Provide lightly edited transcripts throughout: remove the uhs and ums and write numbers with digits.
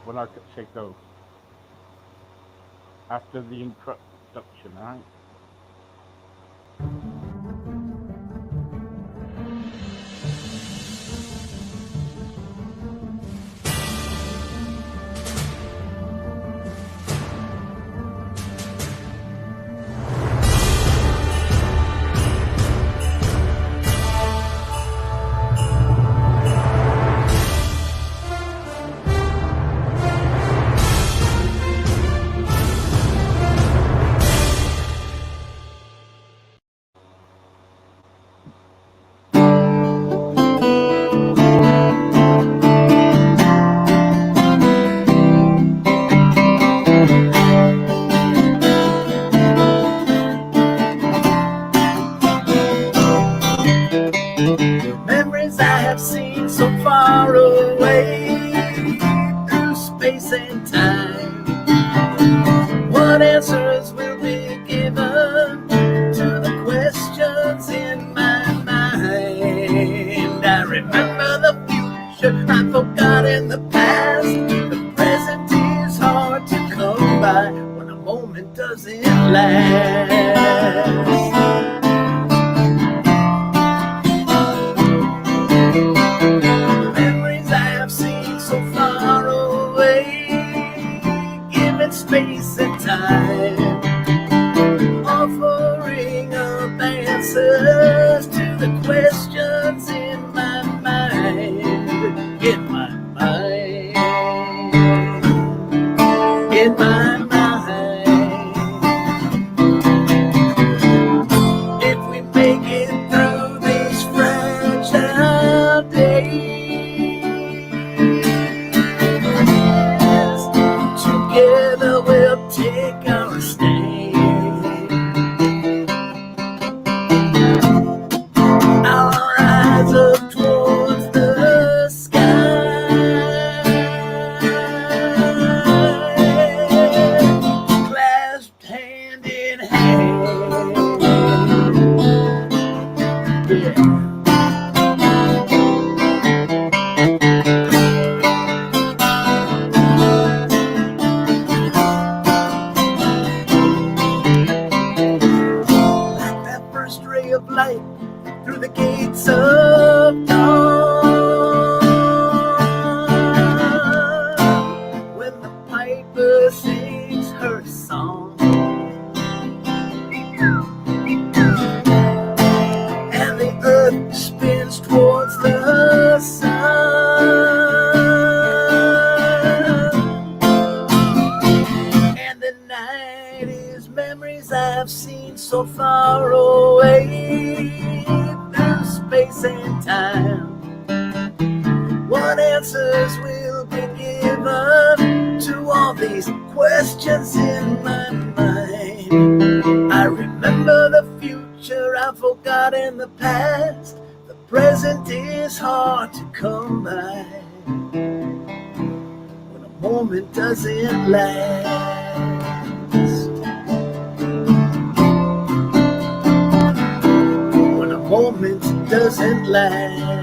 when I say go after the introduction, right? Memories I have seen so far away through space and time. What answers will be given to the questions in my mind? I remember the future, I've forgotten the past. The present is hard to come by when a moment doesn't last. Memories I have seen so far away, given space and time, offering up answers to the questions in my mind, in my mind, in my mind. If we make it through these fragile days, together we'll take our stand. Our eyes up towards the sky, clasped hand in hand. Yeah. Like that first ray of light through the gates of dawn, when the piper sings her song, and the earth spins towards the sun, and the night is memories I've seen so far away through space and time. What answers will be given to all these questions in my mind? I remember the future, I've forgotten the past. The present is hard to come by when a moment doesn't last. When a moment doesn't last.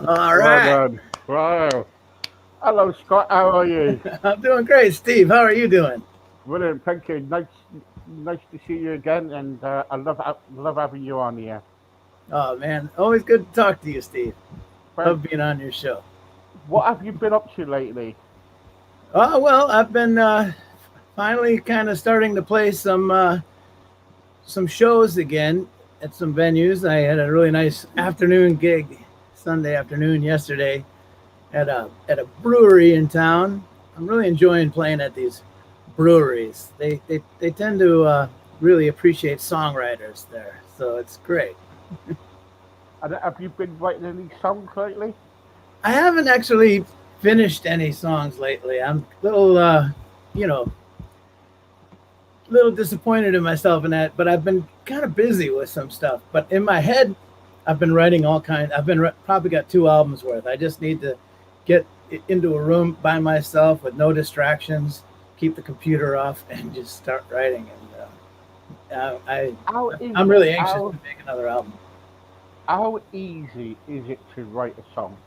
All Well right. done. Wow. Hello, Scott. How are you? I'm doing great, Steve. How are you doing? Brilliant. Thank you. Nice to see you again, and I love having you on here. Oh, man. Always good to talk to you, Steve. Well, Love being on your show. what have you been up to lately? Oh, well, I've been finally kind of starting to play some shows again at some venues. I had a really nice afternoon gig Sunday afternoon yesterday at a brewery in town. I'm really enjoying playing at these breweries. They tend to really appreciate songwriters there, so it's great. And have you been writing any songs lately? I haven't actually finished any songs lately. I'm a little, you know, little disappointed in myself in that, but I've been kind of busy with some stuff. But in my head, I've been writing all kinds. Probably got 2 albums worth. I just need to get into a room by myself with no distractions, keep the computer off, and just start writing. And How I'm is really anxious to how make another album. how easy is it to write a song?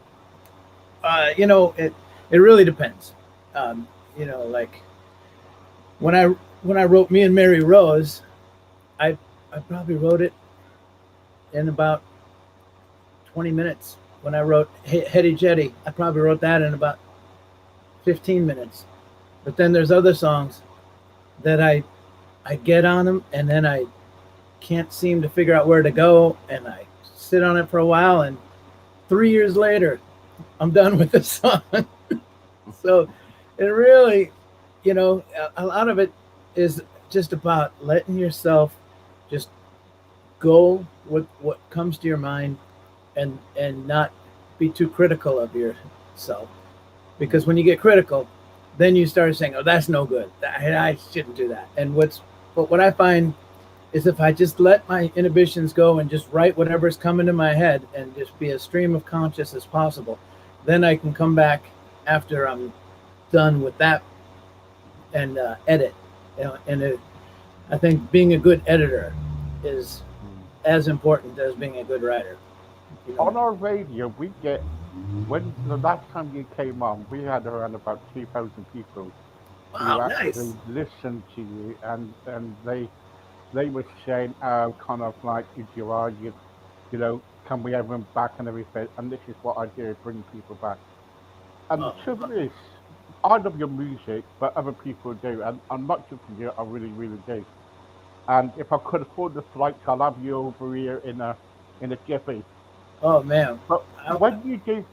It really depends. Um, like when I wrote Me and Mary Rose, I I probably wrote it in about 20 minutes. When I wrote Hetty Jetty, I probably wrote that in about 15 minutes. But then there's other songs that I get on them and then I can't seem to figure out where to go, and I sit on it for a while, and 3 years later I'm done with the song. So it really, a lot of it is just about letting yourself just go with what comes to your mind, and not be too critical of yourself, because when you get critical, then you start saying, oh, that's no good, I shouldn't do that. But what I find is, if I just let my inhibitions go and just write whatever's coming to my head and just be as stream of conscious as possible, then I can come back after I'm done with that and edit. I think being a good editor is as important as being a good writer. On our radio, we get when the last time you came on, we had around about 2,000 people who Wow, nice. actually listened to you, and they were saying, kind of like, if you are, can we have them back and everything? And this is what I do, bring people back. And the Oh, truth is, I love your music, but other people do, and much of you, I really, really do. And if I could afford the flights, I'll have you over here in a jiffy. oh man. But I, when you do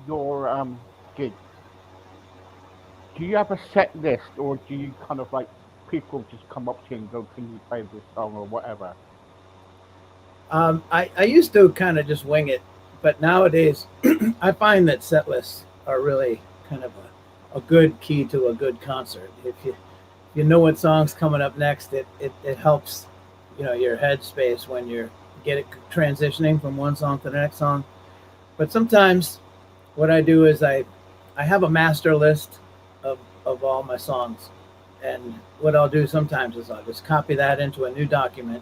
your gigs, do you have a set list, or do you kind of like people just come up to you and go, "Can you play this song?" or whatever? I used to kind of just wing it, but nowadays I find that set lists are really kind of a good key to a good concert. If you know what song's coming up next, it helps, your headspace when you're get it transitioning from one song to the next song. But sometimes what I do is I have a master list of all my songs, and what I'll do sometimes is I'll just copy that into a new document,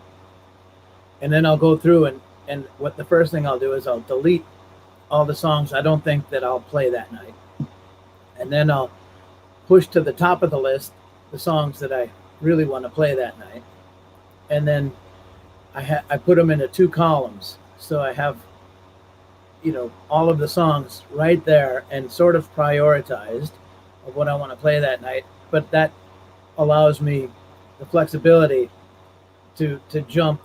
and then I'll go through, and what the first thing I'll do is I'll delete all the songs I don't think that I'll play that night, and then I'll push to the top of the list the songs that I really want to play that night, and then I put them into 2 columns, so I have, all of the songs right there and sort of prioritized of what I want to play that night. But that allows me the flexibility to jump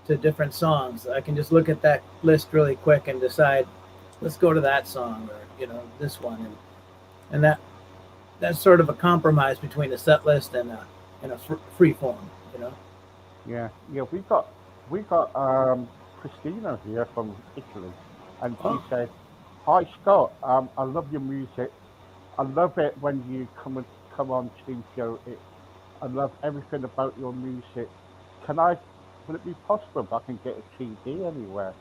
to different songs. I can just look at that list really quick and decide, let's go to that song, or this one, and that's sort of a compromise between a set list and a free form. Yeah, yeah. We got Christina here from Italy, and she Oh, said, "Hi Scott, I love your music. I love it when you come on to show it. I love everything about your music. Can I? Would it be possible if I can get a CD anywhere?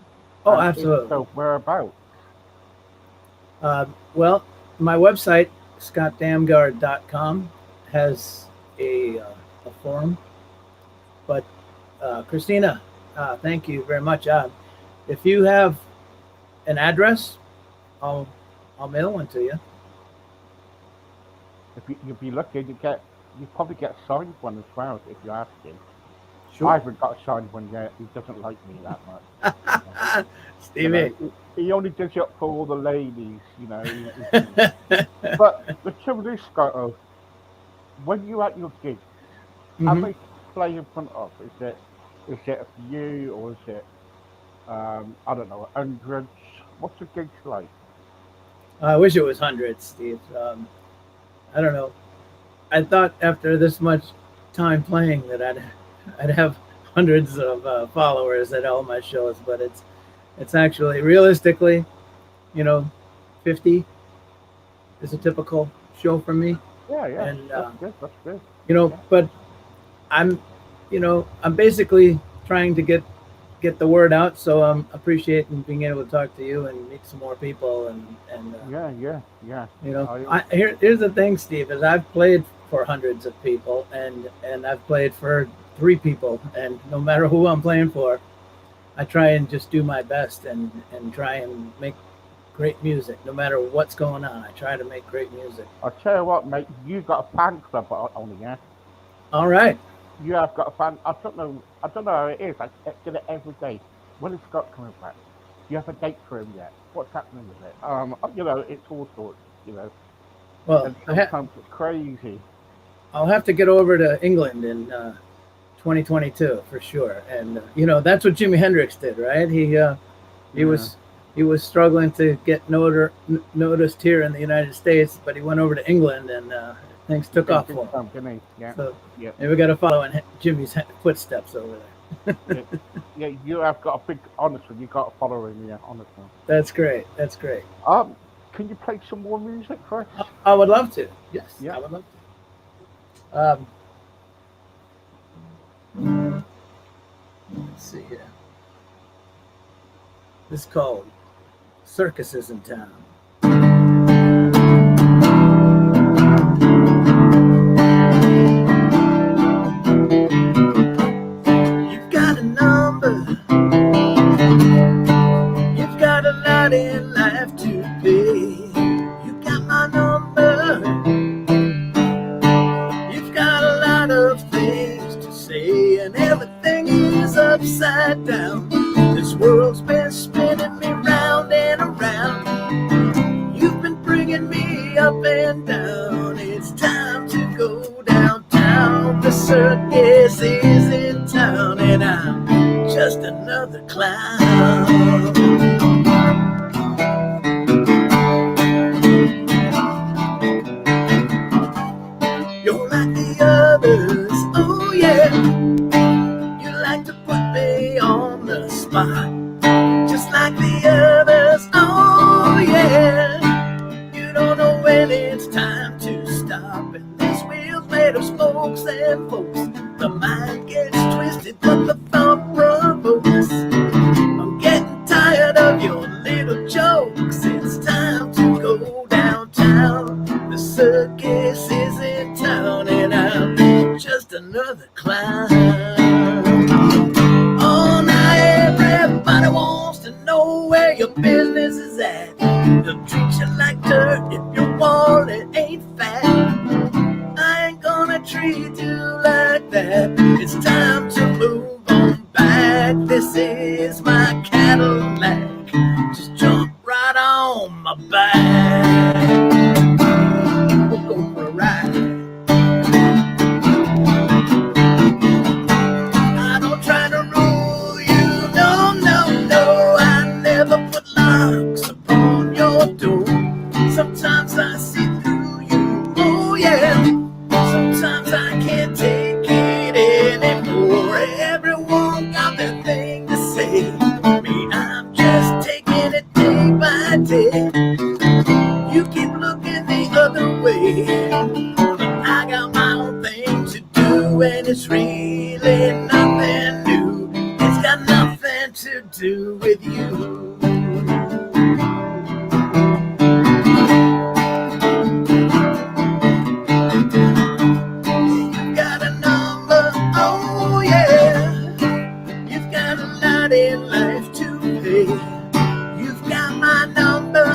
oh, And if absolutely. so, whereabouts?" Well, my website, scottdamgarrd.com, has a forum. But Christina, thank you very much. If you have an address, I'll I'll mail one to you. If you'd be lucky, you probably get a signed one as well if you ask him. I Sure. haven't got a signed one yet. He doesn't like me that much. You know, Stevie. he only does it for all the ladies. But the trouble is, Scott, when you're at your gigs, how Hmm. many play in front of? Is it a few, or is it I don't know, hundreds? What's the gigs like? I wish it was hundreds, Steve. I don't know. I thought after this much time playing that I'd have hundreds of followers at all my shows, but it's actually realistically, you know, 50 is a typical show for me, Yeah, yeah, and that's good. That's good. Yeah. but I'm, I'm basically trying to get the word out. So I'm appreciating being able to talk to you and meet some more people and Yeah, yeah, yeah. I, here's the thing, Steve, is I've played for hundreds of people and I've played for three people, and no matter who I'm playing for, I try and just do my best and try and make great music no matter what's going on. I try to make great music. I'll tell you what, mate. You got a fan club on here. All right. You have got a fan. I don't know. I don't know how it is. I get it every day. When is Scott coming back? Do you have a date for him yet? What's happening with it? It's all sorts. Well, And sometimes it's crazy. I'll have to get over to England in 2022 for sure. And that's what Jimi Hendrix did, right? He was struggling to get noticed here in the United States, but he went over to England and things took off for him. Didn't he? Yeah. So Yeah. we got to follow in Jimmy's footsteps over there. Yeah. Yeah. You have got a big honestly. You got a following. Yeah, honestly. That's great. That's great. Can you play some more music for us? I would love to. Yes, Yeah. I would love to. Let's see here. This is called Circuses in Town. You've got a number. You've got a lot in life to pay. You got my number. You've got a lot of things to say, and everything is upside down. This world's been spinning me round and around. You've been bringing me up and down. It's time to go downtown. The circus is in town, and I'm just another clown. You're like the others, oh yeah. You like to put me on the spot, just like the others, oh yeah. You don't know when it's time to stop, and this wheel's made of spokes and folks. The mind gets twisted, but the thought provokes. I'm getting tired of your little jokes. It's time to go downtown. The circus is in town, and I'm just another clown. Oh, now everybody wants to know where your business is at. They'll treat you like dirt if your wallet ain't fat. I ain't gonna treat you like that. It's time to move on back. This is my Cadillac. Just jump right on my back. We'll go for a ride. I don't try to rule you, no, no, no. I never put locks upon your door. Sometimes I see through you, oh yeah. Sometimes I can't take it anymore. Everyone got their thing to say. Me, I'm just taking it day by day. You keep looking the other way, but I got my own thing to do, and it's really nothing new. It's got nothing to do with you. You've got a number, oh yeah. You've got a lot in life to pay. You've got my number,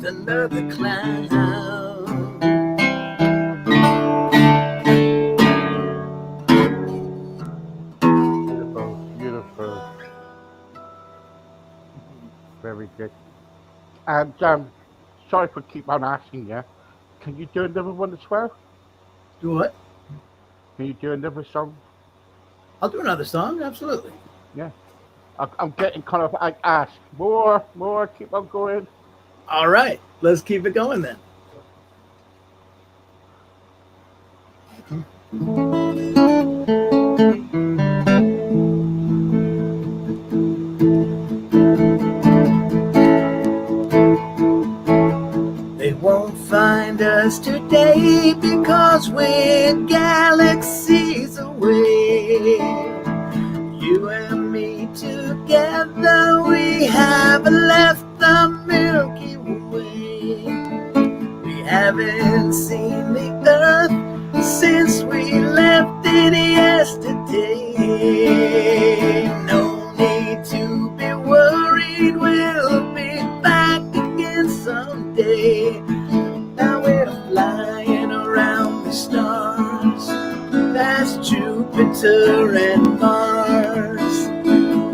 under the clouds. Beautiful, beautiful. Very good. And sorry for keep on asking you. Can you do another one as well? Do what? Can you do another song? I'll do another song, absolutely. Yeah. I'm getting kind of like asked more. Keep on going. All right, let's keep it going then. They won't find us today because we're galaxies away. You and me together, we have left the Milky Way. We haven't seen the Earth since we left it yesterday. No need to be worried, we'll be back again someday. Now we're flying around the stars, past Jupiter and Mars.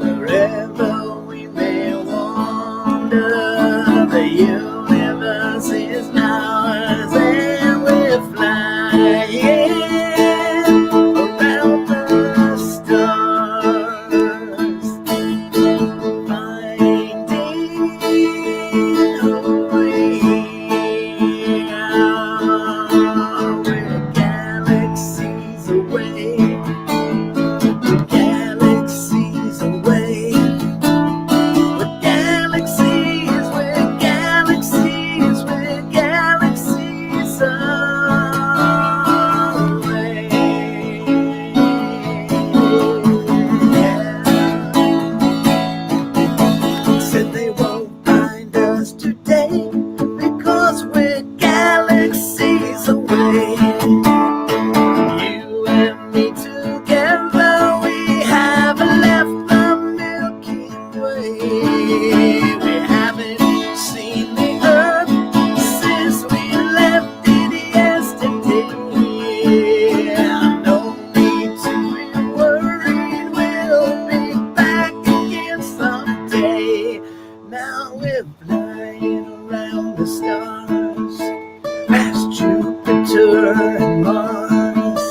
Wherever we may wander, the universe is ours, and we're flying around the stars, finding who we are. We're galaxies away, galaxies away. We're galaxies, we're galaxies, we're galaxies away. Said they won't find us today because we're galaxies away. You and me together, we have left the Milky Way. We haven't seen the Earth since we left it yesterday. No need to be worried, we'll be back again someday. Now we're flying around the stars, past Jupiter and Mars.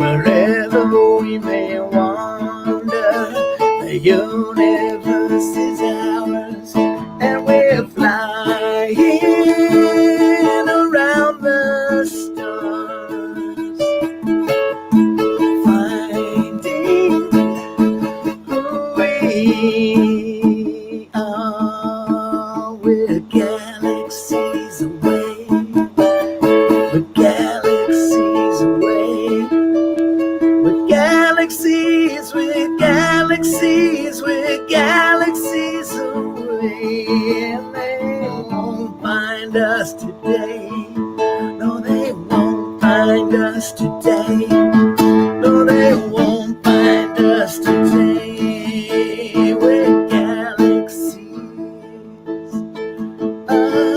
Wherever we may wander, the universe is ours, and we're flying around the stars, finding who we are. We're galaxies away, we're galaxies away. We're galaxies, we're galaxies, we're galaxies away. And they won't find us today. No, they won't find us today. No, they won't find us today. We're galaxies away.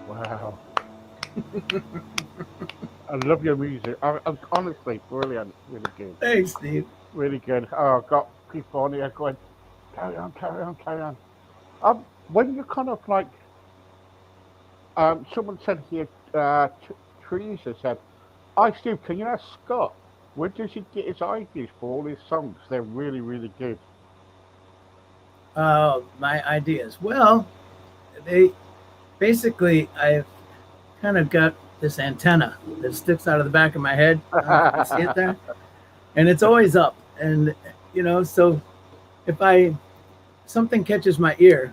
Wow. I love your music. I'm honestly brilliant. Really good. Thanks, Steve. Really good. Oh, I've got people on here going, carry on, carry on, carry on. When you kind of like, someone said here, Teresa said, "Hi Steve, can you ask Scott where does he get his ideas for all his songs? They're really, really good." My ideas. Well, they basically, I've kind of got this antenna that sticks out of the back of my head. I don't know if you can see it there, and it's always up. And so if something catches my ear,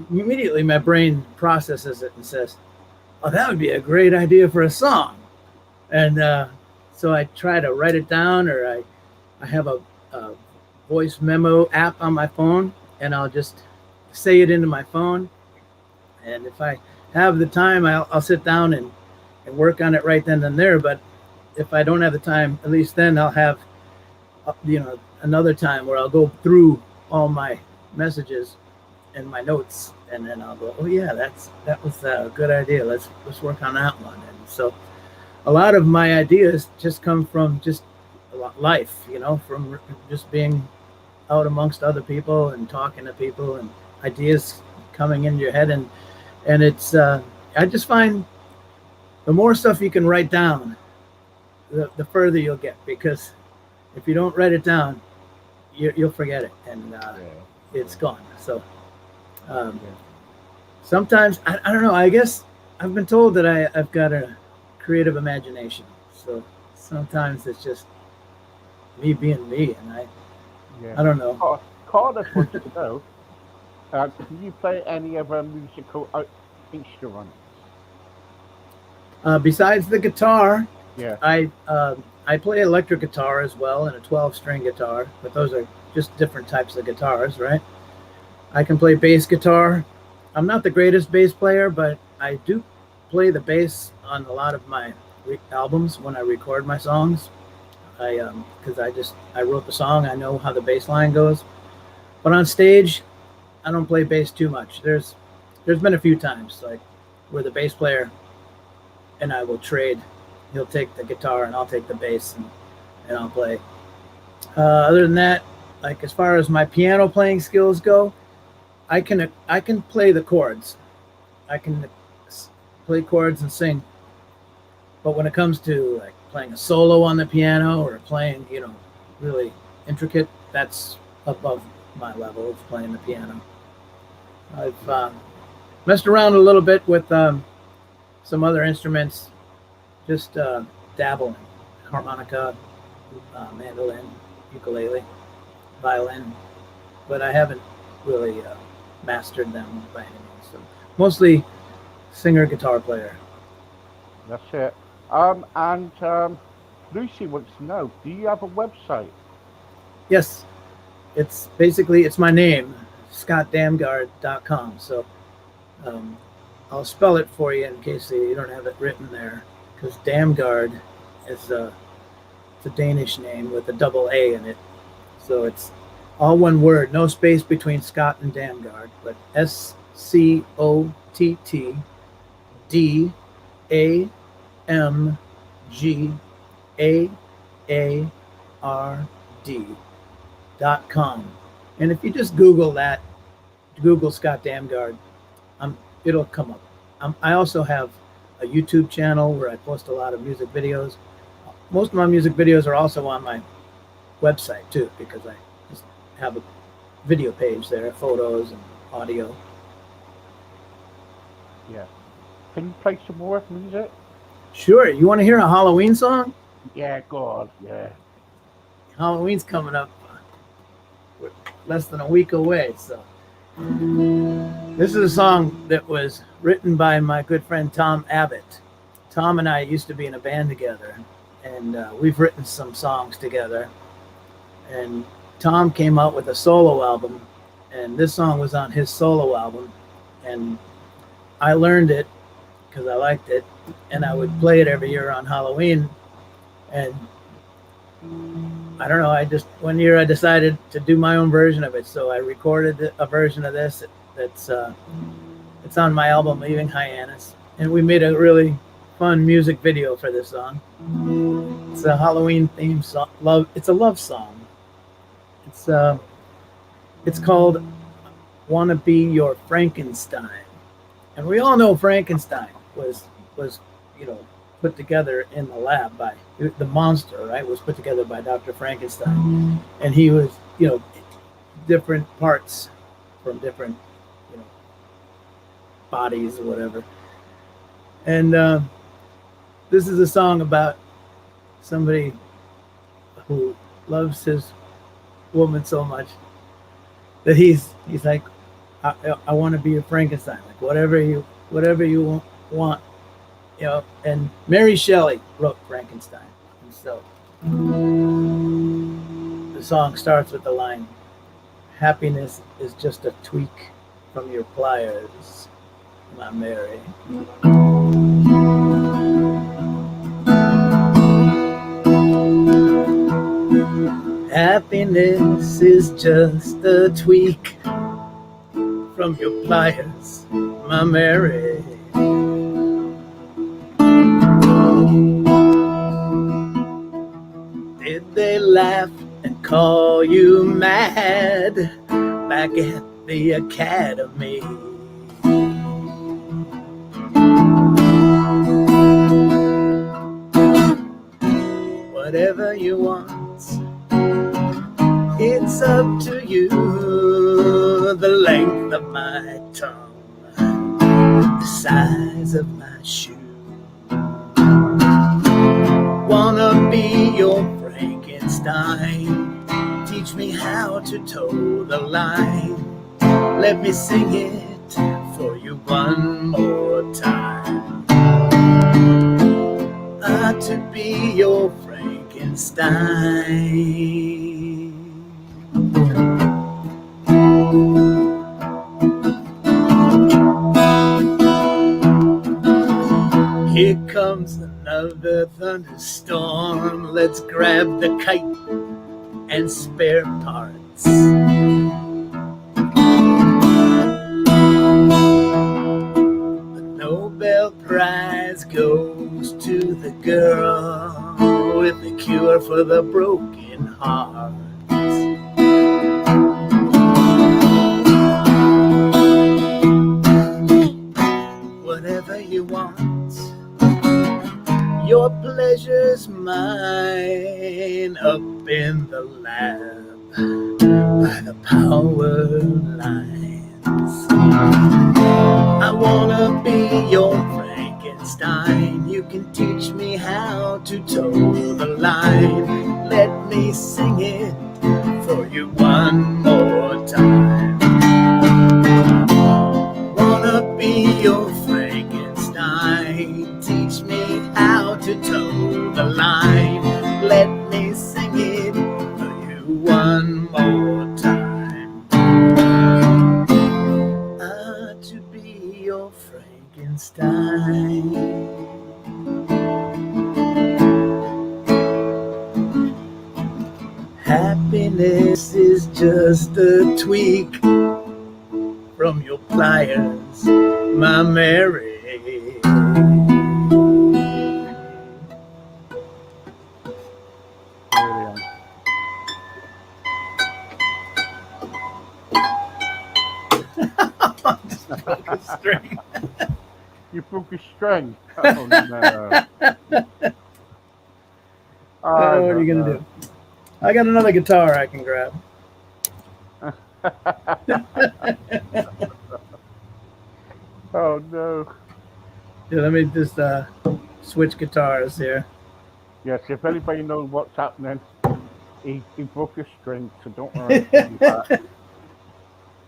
immediately my brain processes it and says, "Oh, that would be a great idea for a song." And so I try to write it down, or I have a voice memo app on my phone, and I'll just say it into my phone. And if I have the time, I'll sit down and work on it right then and there. But if I don't have the time, at least then I'll have, another time where I'll go through all my messages and my notes, and then I'll go, oh yeah, that was a good idea. Let's work on that one. And so a lot of my ideas just come from just life, from just being out amongst other people and talking to people, and ideas coming into your head. And it's I just find the more stuff you can write down, the further you'll get, because if you don't write it down, you'll forget it, and it's gone. So sometimes I don't know. I guess I've been told that I've got a creative imagination. So sometimes it's just me being me, and I don't know. Cardiff wants to know, can you play any other musical instruments? Besides the guitar, Yeah. I play electric guitar as well, and a 12-string guitar, but those are just different types of guitars, right? I can play bass guitar. I'm not the greatest bass player, but I do play the bass on a lot of my albums when I record my songs. Because I wrote the song, I know how the bass line goes. But on stage, I don't play bass too much. There's been a few times like where the bass player and I will trade. He'll take the guitar and I'll take the bass, and I'll play. Other than that, like as far as my piano playing skills go, I can play the chords. I can play chords and sing. But when it comes to like playing a solo on the piano or playing, really intricate, that's above my level of playing the piano. I've messed around a little bit with some other instruments, just dabbling, harmonica, mandolin, ukulele, violin, but I haven't really mastered them by any means. So mostly singer, guitar player. That's it. And Lucy wants to know, do you have a website? Yes, it's my name, scottdamgarrd.com. So I'll spell it for you in case you don't have it written there, because Damgarrd is it's a Danish name with a double A in it. So it's all one word, no space between Scott and Damgarrd, but SCOTTDAMGARD.com. And if you just Google that, Google Scott Damgarrd, it'll come up. I also have a YouTube channel where I post a lot of music videos. Most of my music videos are also on my website too, because I just have a video page there, photos and audio. Yeah. Can you play some more music? Sure. You want to hear a Halloween song? Yeah, God, yeah. Halloween's coming up less than a week away, so this is a song that was written by my good friend Tom Abbott. Tom and I used to be in a band together, and we've written some songs together. And Tom came out with a solo album, and this song was on his solo album. And I learned it because I liked it, and I would play it every year on Halloween. And I don't know, one year I decided to do my own version of it, so I recorded a version of this that's it's on my album Leaving Hyannis, and we made a really fun music video for this song. It's a Halloween themed song. It's a love song. It's called "Wanna Be Your Frankenstein," and we all know Frankenstein was put together in the lab by the monster, right? Was put together by Dr. Frankenstein, and he was, different parts from different, bodies or whatever. And this is a song about somebody who loves his woman so much that he's like, I want to be a Frankenstein, like whatever you want. And Mary Shelley wrote Frankenstein. And so the song starts with the line, "Happiness is just a tweak from your pliers. my Mary. Happiness is just a tweak from your pliers, my Mary. Did they laugh and call you mad back at the academy? Whatever you want, it's up to you. The length of my tongue, the size of my shoe. Wanna be your Frankenstein? Teach me how to toe the line. Let me sing it for you one more time. To be your Frankenstein. Here comes another thunderstorm. Let's grab the kite and spare parts. The Nobel Prize goes to the girl with the cure for the broken heart. Whatever you want, your pleasure's mine. Up in the lab by the power lines. I wanna be your Frankenstein. You can teach me how to toe the line. Let me sing it for you one more time. Wanna be your Frankenstein. Teach me how to toe the line. Let me sing it for you one more time. To be your Frankenstein. Happiness is just a tweak from your pliers, my Mary. Brilliant. Broke a string. You broke a string. Oh no. What are you gonna do? I got another guitar I can grab. Oh no. Yeah, let me just switch guitars here. Yes, if anybody knows what's happening, he broke a string, so don't worry.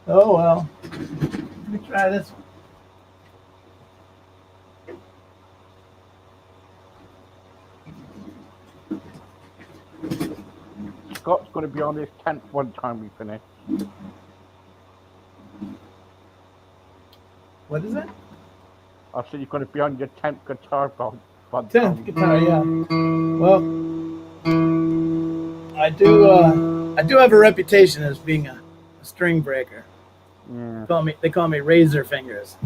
Oh well. Let me try this one. Scott's going to be on his 10th one time we finish. What is that? I said you're going to be on your 10th guitar bond. 10th guitar, yeah. Well, I do have a reputation as being a string breaker. Yeah. They call me razor fingers.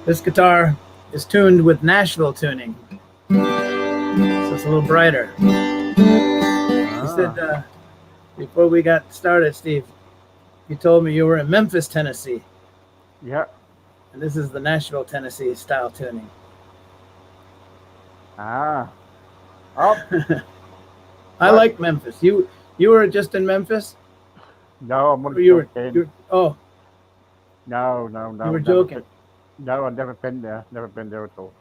This guitar is tuned with Nashville tuning, so it's a little brighter. You said before we got started, Steve, you told me you were in Memphis, Tennessee. Yeah. And this is the Nashville, Tennessee style tuning. Ah. Oh. I like Memphis. You were just in Memphis? No, I'm only joking. No. You were joking. No, I've never been there. Never been there at all.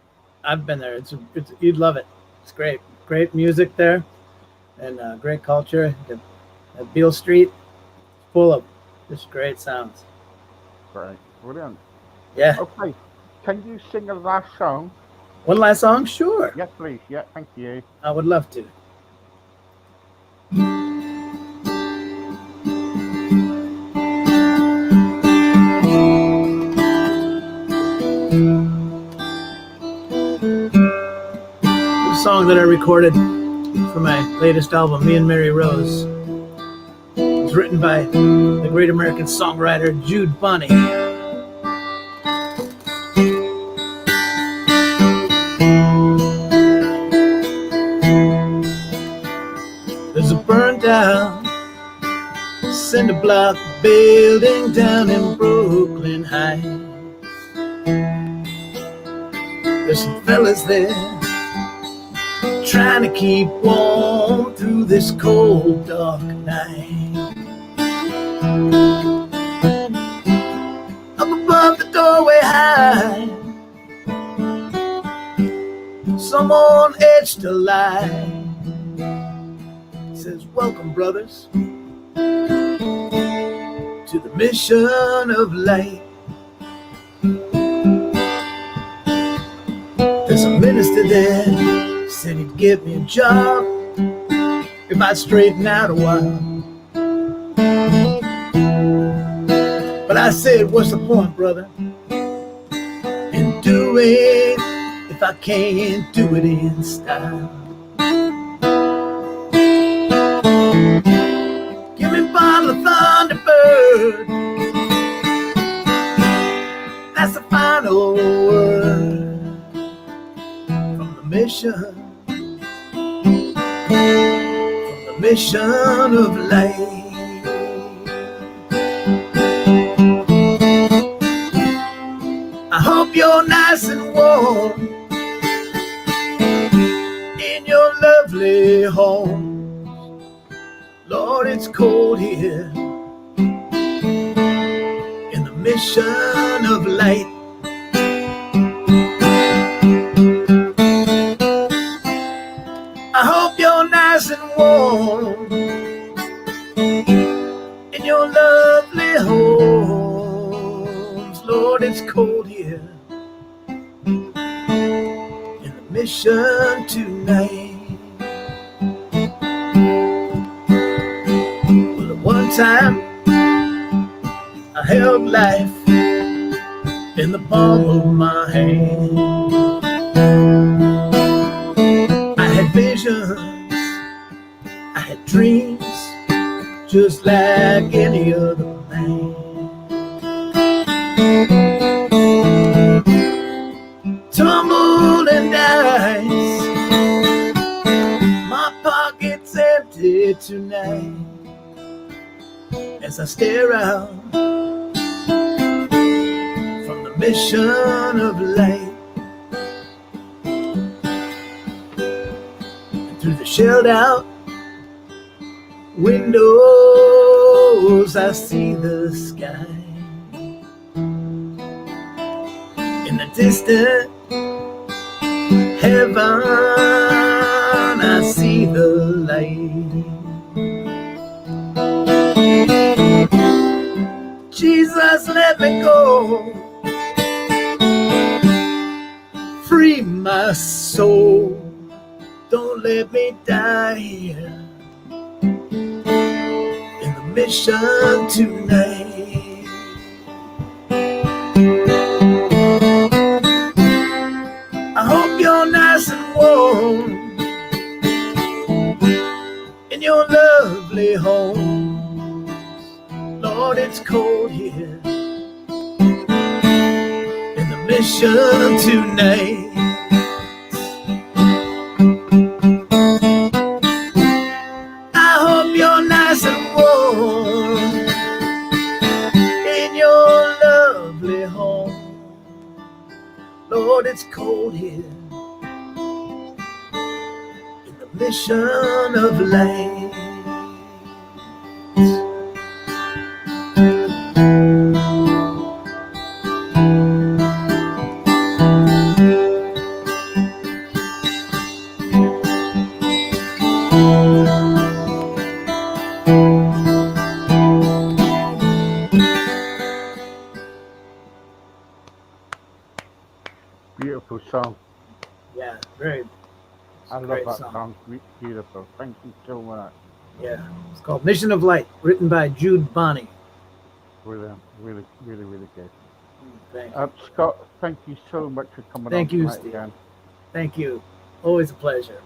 I've been there. It's you'd love it. It's great. Great music there, and great culture. At Beale Street, full of just great sounds. Great. Brilliant. Yeah. Okay. Can you sing a last song? One last song? Sure. Yes, please. Yeah, thank you. I would love to. The song that I recorded for my latest album, Me and Mary Rose. It was written by the great American songwriter Jude Bonney. There's a burned down cinder block building down in Brooklyn Heights. There's some fellas there trying to keep warm through this cold, dark night. Up above the doorway high, someone etched a lie. It says, "Welcome, brothers, to the mission of light." There's a minister there, said he'd give me a job if I'd straighten out a while. But I said, what's the point, brother, in doing if I can't do it in style? Give me a bottle of Thunderbird, that's the final word from the mission of life. I hope you're nice and warm in your lovely home. Lord, it's cold here in the mission of light. I hope you're nice and warm in your lovely homes. Lord, it's cold here in the mission tonight. Well, at one time I held life in the palm of my hand. I had visions, I had dreams, just like any other man. Tumbled and dice, my pocket's empty tonight as I stare out from the mission of light. Through the shelled out windows I see the sky. In the distant heaven I see the light. Jesus, let me go, free my soul. Don't let me die here in the mission tonight. I hope you're nice and warm in your lovely home. Lord, it's cold here in the mission tonight. Nice and warm in your lovely home. Lord, it's cold here in the mission of light. Beautiful song. Yeah, very. It's I a love great that song. song. Beautiful. Thank you so much. Yeah, it's called Mission of Light, written by Jude Bonney. Brilliant. Really, really, really good. Thank you. Scott, thank you so much for coming on Thank you, tonight Steve. again. Thank you. Always a pleasure,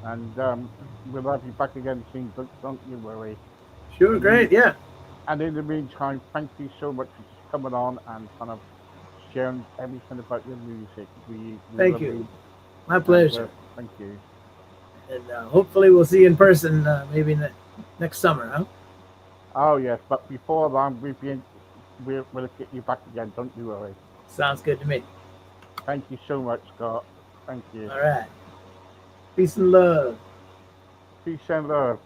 man. And we'll have you back again soon. Don't you worry. Sure, And great. Yeah. and in the meantime, thank you so much for coming on and kind of sharing everything about your music. We Thank love you. you. My And pleasure. thank you. And hopefully we'll see you in person maybe next summer, huh? Oh yes, but before then, we'll get you back again. Don't you worry. Sounds good to me. Thank you so much, Scott. Thank you. All right. Peace and love. Peace and love.